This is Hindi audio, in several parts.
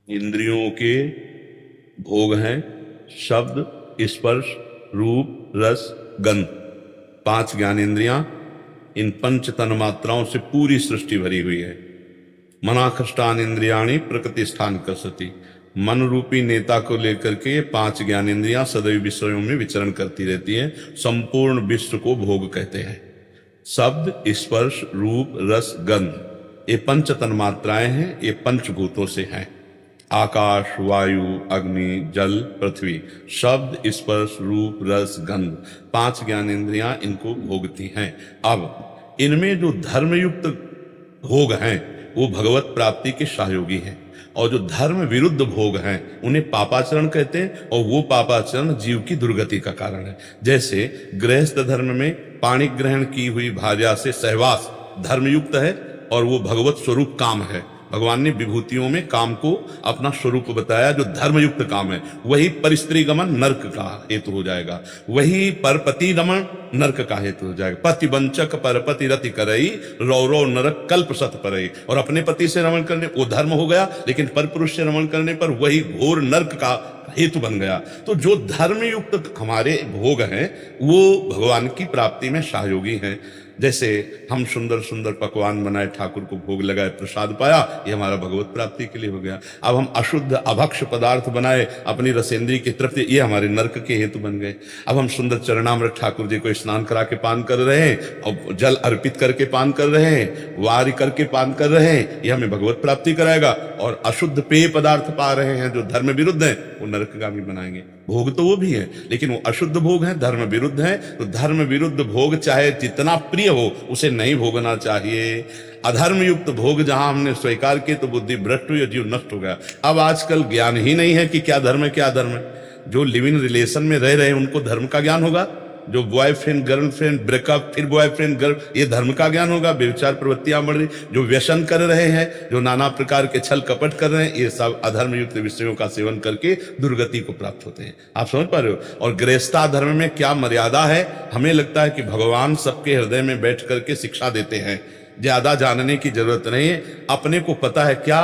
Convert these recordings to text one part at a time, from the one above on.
इंद्रियों के भोग हैं शब्द, स्पर्श, रूप, रस, गंध। 5 ज्ञानेंद्रियां, इन पंच तन मात्राओं से पूरी सृष्टि भरी हुई है। मनाखष्टान इंद्रियाणी प्रकृति स्थान कसती। मन रूपी नेता को लेकर के 5 ज्ञानेंद्रियां सदैव विषयों में विचरण करती रहती हैं। संपूर्ण विश्व को भोग कहते हैं। शब्द, स्पर्श, रूप, रस, गंध, ये पंच तन मात्राएं हैं। ये पंचभूतों से हैं। आकाश, वायु, अग्नि, जल, पृथ्वी, शब्द, स्पर्श, रूप, रस, गंध, 5 ज्ञानेंद्रियां इनको भोगती हैं। अब इनमें जो धर्मयुक्त भोग हैं वो भगवत प्राप्ति के सहयोगी हैं, और जो धर्म विरुद्ध भोग हैं उन्हें पापाचरण कहते हैं, और वो पापाचरण जीव की दुर्गति का कारण है। जैसे गृहस्थ धर्म में पाणी ग्रहण की हुई भार्या से सहवास धर्मयुक्त है, और वो भगवत स्वरूप काम है। भगवान ने विभूतियों में काम को अपना स्वरूप बताया जो धर्मयुक्त काम है। वही परिस्त्री गमन नरक का हेतु हो जाएगा, वही परपति रमण नरक का हेतु हो जाएगा। पति वंचक परपति रति करई, रौरव नरक कल्प सत परई। और अपने पति से रमण करने वो धर्म हो गया, लेकिन परपुरुष से रमण करने पर वही घोर नरक का हेतु बन गया। तो जो धर्मयुक्त हमारे भोग हैं वो भगवान की प्राप्ति में सहयोगी हैं। जैसे हम सुंदर सुंदर पकवान बनाए, ठाकुर को भोग लगाए, प्रसाद पाया, ये हमारा भगवत प्राप्ति के लिए हो गया। अब हम अशुद्ध अभक्ष पदार्थ बनाए अपनी रसेंद्री की तृप्ति, ये हमारे नरक के हेतु बन गए। अब हम सुंदर चरणामृत ठाकुर जी को स्नान करा के पान कर रहे हैं, और जल अर्पित करके पान कर रहे हैं, वार करके पान कर रहे हैं, ये हमें भगवत प्राप्ति कराएगा। और अशुद्ध पेय पदार्थ पा रहे हैं जो धर्म विरुद्ध है, वो नरकगामी बनाएंगे। भोग तो वो भी है, लेकिन वो अशुद्ध भोग है, धर्म विरुद्ध है। तो धर्म विरुद्ध भोग चाहे जितना प्रिय हो उसे नहीं भोगना चाहिए। अधर्म युक्त भोग जहां हमने स्वीकार किए तो बुद्धि भ्रष्ट हुई, जीव नष्ट हो गया। अब आजकल ज्ञान ही नहीं है कि क्या धर्म है क्या अधर्म है। जो लिव इन रिलेशन में रह रहे हैं उनको धर्म का ज्ञान होगा, जो बॉयफ्रेंड गर्लफ्रेंड ब्रेकअप फिर बॉयफ्रेंड गर्ल, ये धर्म का ज्ञान होगा। व्यभिचार प्रवृत्तियां बढ़ रही, जो व्यसन कर रहे हैं, जो नाना प्रकार के छल कपट कर रहे हैं, ये सब अधर्म युक्त विषयों का सेवन करके दुर्गति को प्राप्त होते हैं। आप समझ पा रहे हो। और गृहस्था धर्म में क्या मर्यादा है, हमें लगता है कि भगवान सबके हृदय में बैठ करके शिक्षा देते हैं, ज्यादा जानने की जरूरत नहीं है। अपने को पता है। क्या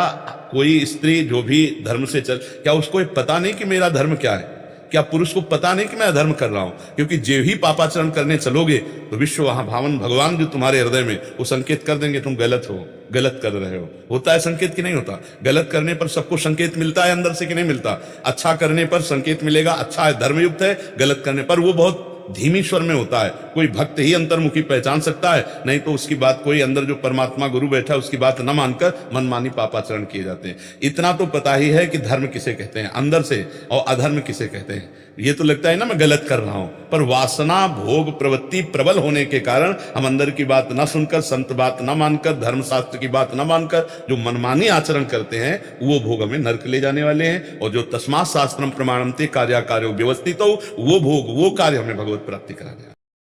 कोई स्त्री जो भी धर्म से चल, क्या उसको पता नहीं कि मेरा धर्म क्या है? क्या पुरुष को पता नहीं कि मैं अधर्म कर रहा हूं? क्योंकि जो ही पापाचरण करने चलोगे तो विश्व वहां भावन भगवान जो तुम्हारे हृदय में वो संकेत कर देंगे तुम गलत हो, गलत कर रहे हो। होता है संकेत कि नहीं होता? गलत करने पर सबको संकेत मिलता है अंदर से कि नहीं मिलता? अच्छा करने पर संकेत मिलेगा, अच्छा है, धर्मयुक्त है। गलत करने पर वो बहुत धीमी स्वर में होता है। कोई भक्त ही अंतर्मुखी पहचान सकता है, नहीं तो उसकी बात कोई अंदर जो परमात्मा गुरु बैठा है उसकी बात न मानकर मनमानी पापाचरण किए जाते हैं। इतना तो पता ही है कि धर्म किसे कहते हैं अंदर से, और अधर्म किसे कहते हैं। ये तो लगता है ना मैं गलत कर रहा हूं, पर वासना भोग प्रवृत्ति प्रबल होने के कारण हम अंदर की बात न सुनकर, संत बात न मानकर, धर्मशास्त्र की बात न मानकर जो मनमानी आचरण करते हैं वो भोग हमें नरक ले जाने वाले हैं। और जो तस्मात् शास्त्रम प्रमाणन्ते कार्याकार्यो व्यवस्थितो, वो भोग वो कार्य हमें भगवत प्राप्ति करा देगा।